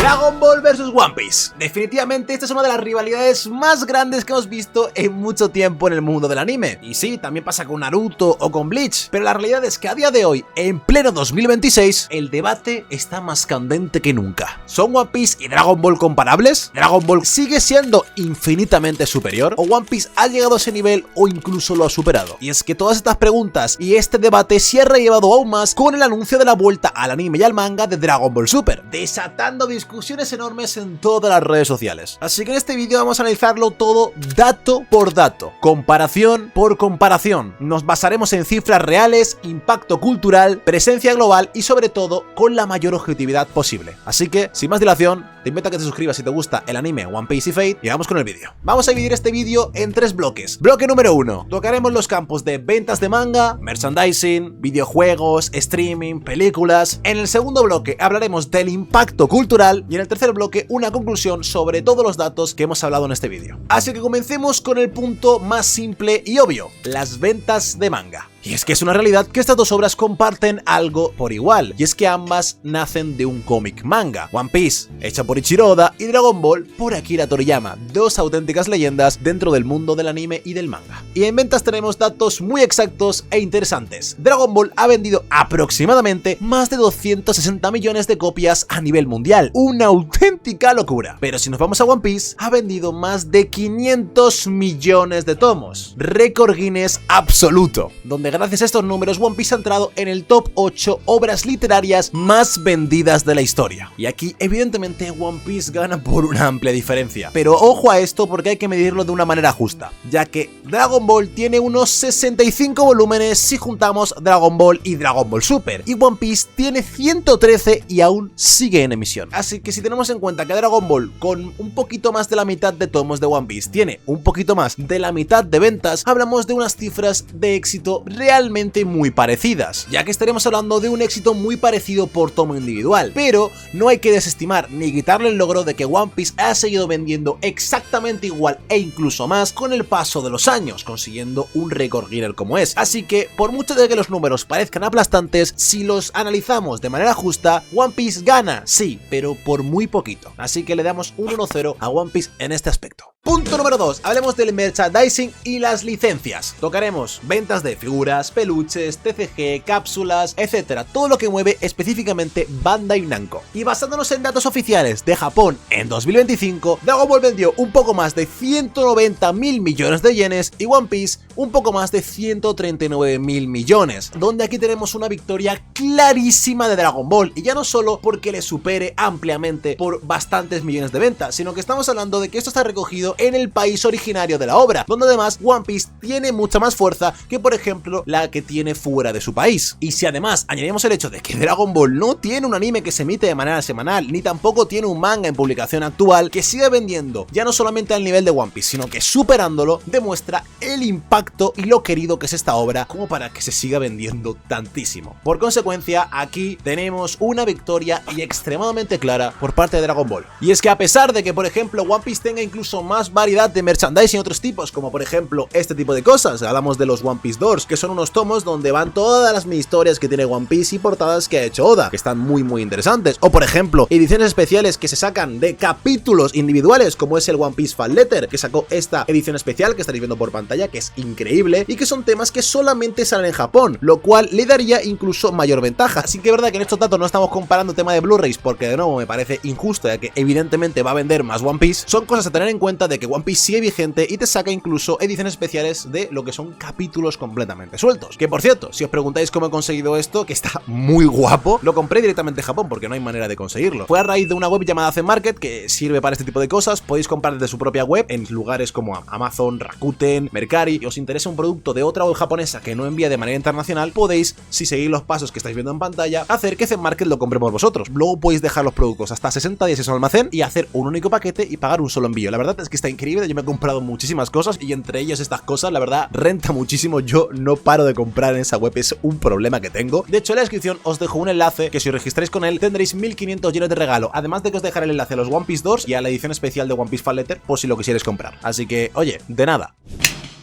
Dragon Ball vs One Piece. Definitivamente esta es una de las rivalidades más grandes que hemos visto en mucho tiempo en el mundo del anime. Y sí, también pasa con Naruto o con Bleach, pero la realidad es que a día de hoy, en pleno 2026, el debate está más candente que nunca. ¿Son One Piece y Dragon Ball comparables? ¿Dragon Ball sigue siendo infinitamente superior? ¿O One Piece ha llegado a ese nivel o incluso lo ha superado? Y es que todas estas preguntas y este debate se ha relevado aún más con el anuncio de la vuelta al anime y al manga de Dragon Ball Super, desatando discusiones enormes en todas las redes sociales. Así que en este vídeo vamos a analizarlo todo dato por dato, comparación por comparación. Nos basaremos en cifras reales, impacto cultural, presencia global y sobre todo con la mayor objetividad posible. Así que, sin más dilación, te invito a que te suscribas si te gusta el anime One Piece y Fate y vamos con el vídeo. Vamos a dividir este vídeo en 3 bloques. Bloque número 1. Tocaremos los campos de ventas de manga, merchandising, videojuegos, streaming, películas. En el segundo bloque hablaremos del impacto cultural y en el tercer bloque una conclusión sobre todos los datos que hemos hablado en este vídeo. Así que comencemos con el punto más simple y obvio, las ventas de manga. Y es que es una realidad que estas dos obras comparten algo por igual, y es que ambas nacen de un cómic manga. One Piece, hecha por Eiichiro Oda, y Dragon Ball por Akira Toriyama, dos auténticas leyendas dentro del mundo del anime y del manga. Y en ventas tenemos datos muy exactos e interesantes. Dragon Ball ha vendido aproximadamente más de 260 millones de copias a nivel mundial, una auténtica locura. Pero si nos vamos a One Piece, ha vendido más de 500 millones de tomos, récord Guinness absoluto, donde gracias a estos números One Piece ha entrado en el top 8 obras literarias más vendidas de la historia. Y aquí evidentemente One Piece gana por una amplia diferencia, pero ojo a esto porque hay que medirlo de una manera justa, ya que Dragon Ball tiene unos 65 volúmenes si juntamos Dragon Ball y Dragon Ball Super, y One Piece tiene 113 y aún sigue en emisión. Así que si tenemos en cuenta que Dragon Ball, con un poquito más de la mitad de tomos de One Piece, tiene un poquito más de la mitad de ventas, hablamos de unas cifras de éxito realmente muy parecidas, ya que estaremos hablando de un éxito muy parecido por tomo individual, pero no hay que desestimar ni quitarle el logro de que One Piece ha seguido vendiendo exactamente igual e incluso más con el paso de los años, consiguiendo un récord Guinness como es. Así que, por mucho de que los números parezcan aplastantes, si los analizamos de manera justa, One Piece gana, sí, pero por muy poquito. Así que le damos un 1-0 a One Piece en este aspecto. Punto número 2, hablemos del merchandising y las licencias. Tocaremos ventas de figuras, peluches, TCG, cápsulas, etcétera, todo lo que mueve específicamente Bandai Namco. Y basándonos en datos oficiales de Japón en 2025, Dragon Ball vendió un poco más de 190.000 millones de yenes y One Piece un poco más de 139.000 millones, donde aquí tenemos una victoria clarísima de Dragon Ball, y ya no solo porque le supere ampliamente por bastantes millones de ventas, sino que estamos hablando de que esto está recogido en el país originario de la obra, donde además One Piece tiene mucha más fuerza que por ejemplo la que tiene fuera de su país. Y si además añadimos el hecho de que Dragon Ball no tiene un anime que se emite de manera semanal, ni tampoco tiene un manga en publicación actual, que sigue vendiendo ya no solamente al nivel de One Piece, sino que superándolo, demuestra el impacto y lo querido que es esta obra como para que se siga vendiendo tantísimo. Por consecuencia, aquí tenemos una victoria y extremadamente clara por parte de Dragon Ball. Y es que a pesar de que por ejemplo One Piece tenga incluso más variedad de merchandising y otros tipos, como por ejemplo este tipo de cosas, hablamos de los One Piece Doors, que son unos tomos donde van todas las mini historias que tiene One Piece y portadas que ha hecho Oda, que están muy interesantes, o por ejemplo ediciones especiales que se sacan de capítulos individuales, como es el One Piece Fan Letter, que sacó esta edición especial que estaréis viendo por pantalla, que es increíble, y que son temas que solamente salen en Japón, lo cual le daría incluso mayor ventaja. Así que es verdad que en estos datos no estamos comparando tema de Blu-rays, porque de nuevo me parece injusto, ya que evidentemente va a vender más One Piece. Son cosas a tener en cuenta de que One Piece sigue vigente y te saca incluso ediciones especiales de lo que son capítulos completamente sueltos. Que por cierto, si os preguntáis cómo he conseguido esto, que está muy guapo, lo compré directamente en Japón porque no hay manera de conseguirlo. Fue a raíz de una web llamada Zen Market, que sirve para este tipo de cosas. Podéis comprar desde su propia web en lugares como Amazon, Rakuten, Mercari. Y os interesa un producto de otra web japonesa que no envía de manera internacional, podéis, si seguís los pasos que estáis viendo en pantalla, hacer que Zen Market lo compre por vosotros. Luego podéis dejar los productos hasta 60 días en su almacén y hacer un único paquete y pagar un solo envío. La verdad es que está increíble. Yo me he comprado muchísimas cosas y entre ellas estas cosas, la verdad, renta muchísimo. Yo no paro de comprar en esa web, es un problema que tengo. De hecho, en la descripción os dejo un enlace que si os registráis con él tendréis 1500 yenes de regalo, además de que os dejaré el enlace a los One Piece Doors y a la edición especial de One Piece Fan Letter por si lo quisierais comprar. Así que, oye, de nada.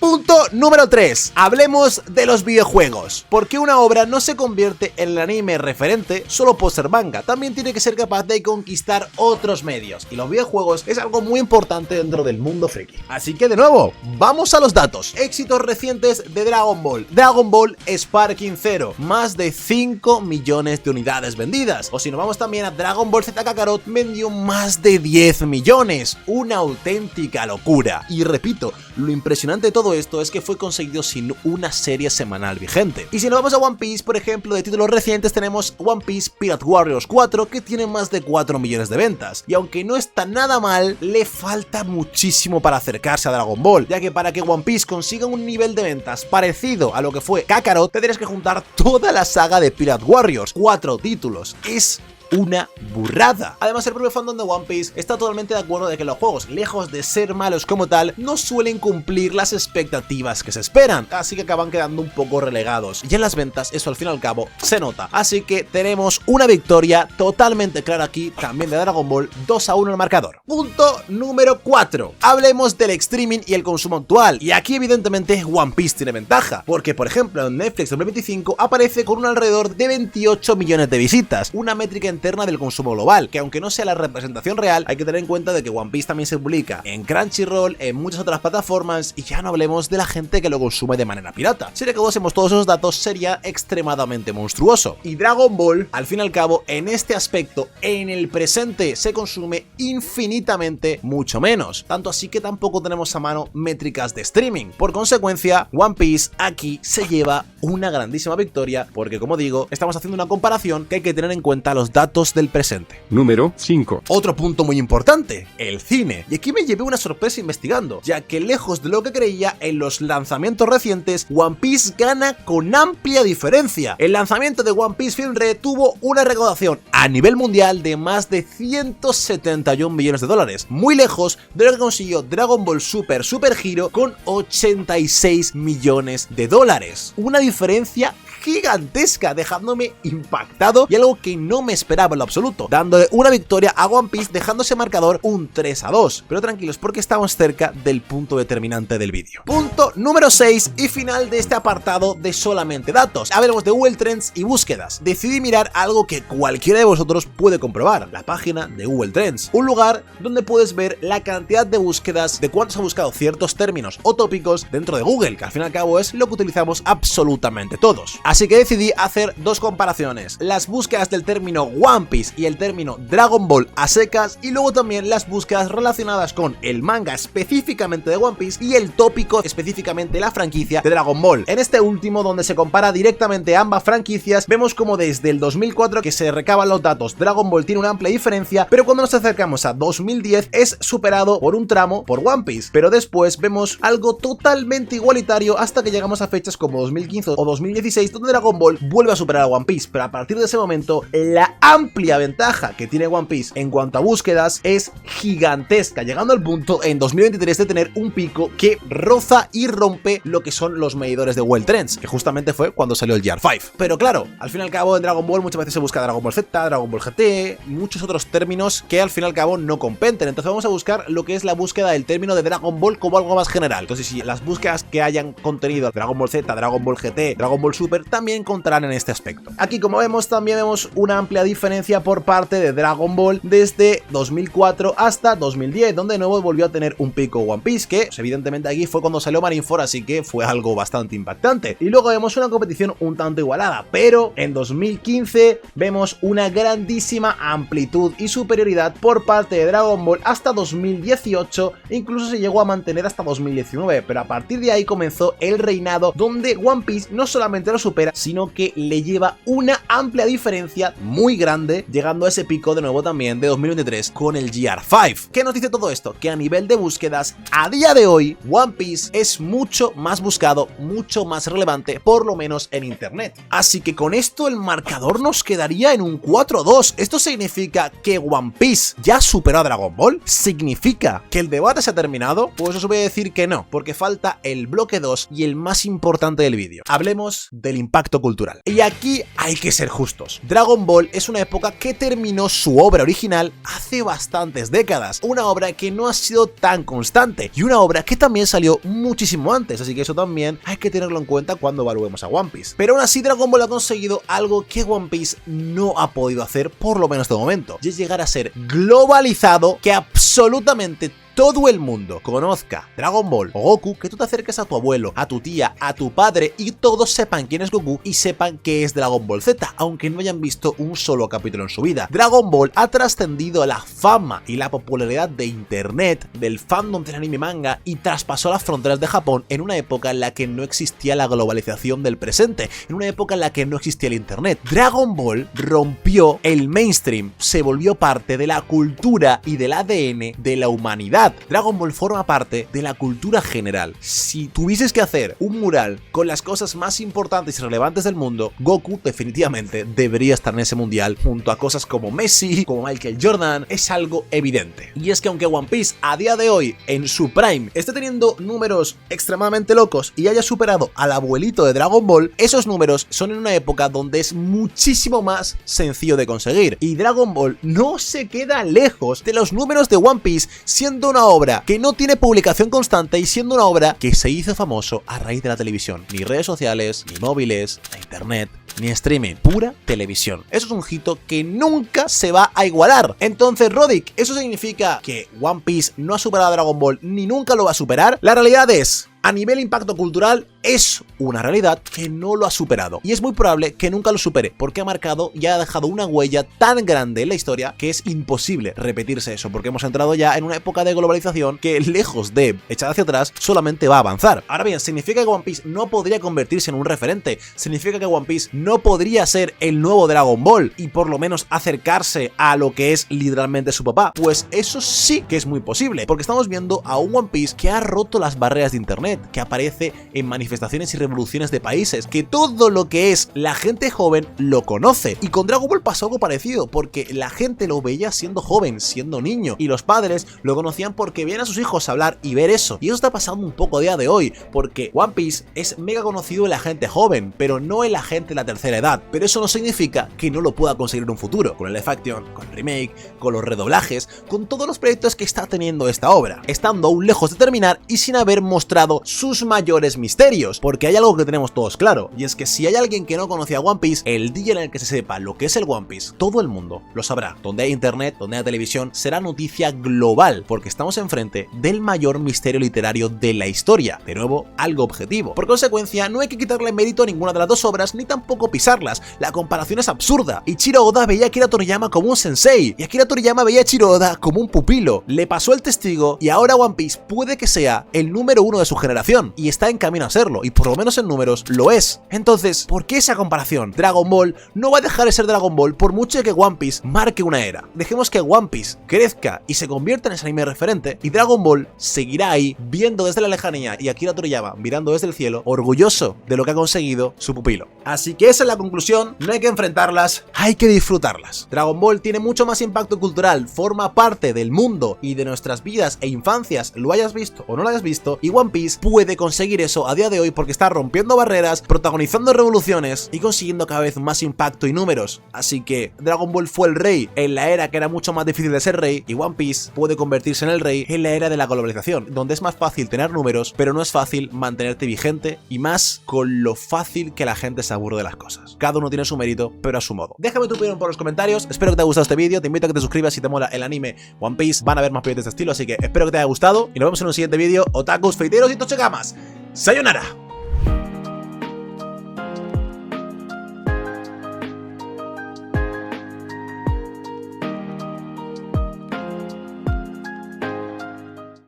Punto número 3. Hablemos de los videojuegos. Porque una obra no se convierte en el anime referente solo por ser manga, también tiene que ser capaz de conquistar otros medios. Y los videojuegos es algo muy importante dentro del mundo friki. Así que de nuevo, vamos a los datos. Éxitos recientes de Dragon Ball. Dragon Ball Sparking Zero, más de 5 millones de unidades vendidas. O si nos vamos también a Dragon Ball Z Kakarot, vendió más de 10 millones. Una auténtica locura. Y repito, lo impresionante de todo esto es que fue conseguido sin una serie semanal vigente. Y si nos vamos a One Piece, por ejemplo, de títulos recientes tenemos One Piece Pirate Warriors 4, que tiene más de 4 millones de ventas. Y aunque no está nada mal, le falta muchísimo para acercarse a Dragon Ball, ya que para que One Piece consiga un nivel de ventas parecido a lo que fue Kakarot, tendrías que juntar toda la saga de Pirate Warriors, 4 títulos. Es una burrada. Además, el propio fandom de One Piece está totalmente de acuerdo de que los juegos, lejos de ser malos como tal, no suelen cumplir las expectativas que se esperan, así que acaban quedando un poco relegados. Y en las ventas eso al fin y al cabo se nota. Así que tenemos una victoria totalmente clara aquí, también de Dragon Ball, 2-1 en el marcador. Punto número 4. Hablemos del streaming y el consumo actual. Y aquí evidentemente One Piece tiene ventaja, porque por ejemplo en Netflix 2025 aparece con un alrededor de 28 millones de visitas, una métrica interna del consumo global, que aunque no sea la representación real, hay que tener en cuenta de que One Piece también se publica en Crunchyroll, en muchas otras plataformas, y ya no hablemos de la gente que lo consume de manera pirata. Si recaudásemos todos esos datos sería extremadamente monstruoso. Y Dragon Ball, al fin y al cabo, en este aspecto, en el presente se consume infinitamente mucho menos, tanto así que tampoco tenemos a mano métricas de streaming. Por consecuencia, One Piece aquí se lleva una grandísima victoria, porque como digo, estamos haciendo una comparación que hay que tener en cuenta los datos del presente. Número 5. Otro punto muy importante, el cine. Y aquí me llevé una sorpresa investigando, ya que lejos de lo que creía, en los lanzamientos recientes, One Piece gana con amplia diferencia. El lanzamiento de One Piece Film Red tuvo una recaudación a nivel mundial de más de 171 millones de dólares, muy lejos de lo que consiguió Dragon Ball Super Hero con 86 millones de dólares. Una diferencia gigantesca, dejándome impactado y algo que no me esperaba en lo absoluto, dándole una victoria a One Piece, dejándose marcador un 3-2. Pero tranquilos, porque estamos cerca del punto determinante del vídeo. Punto número 6 y final de este apartado de solamente datos. Hablemos de Google Trends y búsquedas. Decidí mirar algo que cualquiera de vosotros puede comprobar, la página de Google Trends, un lugar donde puedes ver la cantidad de búsquedas de cuántos ha buscado ciertos términos o tópicos dentro de Google, que al fin y al cabo es lo que utilizamos absolutamente todos. Así que decidí hacer dos comparaciones, las búsquedas del término One Piece y el término Dragon Ball a secas, y luego también las búsquedas relacionadas con el manga específicamente de One Piece y el tópico específicamente la franquicia de Dragon Ball. En este último, donde se compara directamente ambas franquicias, vemos como desde el 2004 que se recaban los datos, Dragon Ball tiene una amplia diferencia, pero cuando nos acercamos a 2010 es superado por un tramo por One Piece, pero después vemos algo totalmente igualitario hasta que llegamos a fechas como 2015 o 2016, donde Dragon Ball vuelve a superar a One Piece, pero a partir de ese momento la amplia ventaja que tiene One Piece en cuanto a búsquedas es gigantesca, llegando al punto en 2023 de tener un pico que roza y rompe lo que son los medidores de Google Trends, que justamente fue cuando salió el GR5. Pero claro, al fin y al cabo en Dragon Ball muchas veces se busca Dragon Ball Z, Dragon Ball GT, muchos otros términos que al fin y al cabo no competen, entonces vamos a buscar lo que es la búsqueda del término de Dragon Ball como algo más general. Entonces si las búsquedas que hayan contenido Dragon Ball Z, Dragon Ball GT, Dragon Ball Super también contarán en este aspecto. Aquí como vemos también vemos una amplia diferencia por parte de Dragon Ball desde 2004 hasta 2010, donde de nuevo volvió a tener un pico One Piece, que pues, evidentemente aquí fue cuando salió Marineford, así que fue algo bastante impactante. Y luego vemos una competición un tanto igualada, pero en 2015 vemos una grandísima amplitud y superioridad por parte de Dragon Ball hasta 2018, incluso se llegó a mantener hasta 2019, pero a partir de ahí comenzó el reinado donde One Piece no solamente lo supera, sino que le lleva una amplia diferencia muy grande, llegando a ese pico de nuevo también de 2023 con el GR5. ¿Qué nos dice todo esto? Que a nivel de búsquedas, a día de hoy, One Piece es mucho más buscado, mucho más relevante, por lo menos en internet. Así que con esto el marcador nos quedaría en un 4-2. ¿Esto significa que One Piece ya superó a Dragon Ball? ¿Significa que el debate se ha terminado? Pues os voy a decir que no, porque falta el bloque 2 y el más importante del vídeo. Hablemos del impacto cultural. Y aquí hay que ser justos. Dragon Ball es una época que terminó su obra original hace bastantes décadas, una obra que no ha sido tan constante y una obra que también salió muchísimo antes, así que eso también hay que tenerlo en cuenta cuando evaluemos a One Piece. Pero aún así Dragon Ball ha conseguido algo que One Piece no ha podido hacer, por lo menos de momento, y es llegar a ser globalizado, que absolutamente todo el mundo conozca Dragon Ball o Goku, que tú te acerques a tu abuelo, a tu tía, a tu padre y todos sepan quién es Goku y sepan qué es Dragon Ball Z, aunque no hayan visto un solo capítulo en su vida. Dragon Ball ha trascendido la fama y la popularidad de internet, del fandom del anime manga, y traspasó las fronteras de Japón en una época en la que no existía la globalización del presente, en una época en la que no existía el internet. Dragon Ball rompió el mainstream, se volvió parte de la cultura y del ADN de la humanidad. Dragon Ball forma parte de la cultura general. Si tuvieses que hacer un mural con las cosas más importantes y relevantes del mundo, Goku definitivamente debería estar en ese mundial junto a cosas como Messi, como Michael Jordan. Es algo evidente. Y es que aunque One Piece a día de hoy, en su prime, esté teniendo números extremadamente locos y haya superado al abuelito de Dragon Ball, esos números son en una época donde es muchísimo más sencillo de conseguir. Y Dragon Ball no se queda lejos de los números de One Piece, siendo una obra que no tiene publicación constante y siendo una obra que se hizo famoso a raíz de la televisión. Ni redes sociales, ni móviles, ni internet, ni streaming, pura televisión. Eso es un hito que nunca se va a igualar. Entonces, Rodic, ¿eso significa que One Piece no ha superado a Dragon Ball ni nunca lo va a superar? La realidad es, a nivel impacto cultural, es una realidad que no lo ha superado. Y es muy probable que nunca lo supere, porque ha marcado y ha dejado una huella tan grande en la historia que es imposible repetirse eso, porque hemos entrado ya en una época de globalización que, lejos de echar hacia atrás, solamente va a avanzar. Ahora bien, ¿significa que One Piece no podría convertirse en un referente? ¿Significa que One Piece no podría ser el nuevo Dragon Ball y por lo menos acercarse a lo que es literalmente su papá? Pues eso sí que es muy posible, porque estamos viendo a un One Piece que ha roto las barreras de internet, que aparece en manifestaciones y revoluciones de países, que todo lo que es la gente joven lo conoce. Y con Dragon Ball pasó algo parecido, porque la gente lo veía siendo joven, siendo niño, y los padres lo conocían porque veían a sus hijos hablar y ver eso. Y eso está pasando un poco a día de hoy, porque One Piece es mega conocido en la gente joven, pero no en la gente de la tercera edad. Pero eso no significa que no lo pueda conseguir en un futuro, con el live action, con el remake, con los redoblajes, con todos los proyectos que está teniendo esta obra, estando aún lejos de terminar y sin haber mostrado sus mayores misterios, porque hay algo que tenemos todos claro, y es que si hay alguien que no conocía One Piece, el día en el que se sepa lo que es el One Piece, todo el mundo lo sabrá. Donde hay internet, donde hay televisión, será noticia global, porque estamos enfrente del mayor misterio literario de la historia. De nuevo, algo objetivo. Por consecuencia, no hay que quitarle mérito a ninguna de las dos obras, ni tampoco pisarlas. La comparación es absurda. Ichiro Oda veía a Akira Toriyama como un sensei, y Akira Toriyama veía a Ichiro Oda como un pupilo. Le pasó el testigo, y ahora One Piece puede que sea el número uno de su generación, y está en camino a serlo, y por lo menos en números lo es. Entonces, ¿por qué esa comparación? Dragon Ball no va a dejar de ser Dragon Ball por mucho que One Piece marque una era. Dejemos que One Piece crezca y se convierta en ese anime referente, y Dragon Ball seguirá ahí, viendo desde la lejanía, y Akira Toriyama mirando desde el cielo, orgulloso de lo que ha conseguido su pupilo. Así que esa es la conclusión, no hay que enfrentarlas, hay que disfrutarlas. Dragon Ball tiene mucho más impacto cultural, forma parte del mundo y de nuestras vidas e infancias, lo hayas visto o no lo hayas visto, y One Piece puede conseguir eso a día de hoy porque está rompiendo barreras, protagonizando revoluciones y consiguiendo cada vez más impacto y números. Así que Dragon Ball fue el rey en la era que era mucho más difícil de ser rey, y One Piece puede convertirse en el rey en la era de la globalización, donde es más fácil tener números, pero no es fácil mantenerte vigente, y más con lo fácil que la gente se aburre de las cosas. Cada uno tiene su mérito, pero a su modo. Déjame tu opinión por los comentarios, espero que te haya gustado este vídeo, te invito a que te suscribas si te mola el anime One Piece, van a haber más vídeos de este estilo, así que espero que te haya gustado, y nos vemos en un siguiente vídeo. Otakus, feiteros y tochegamas, ¡sayonara!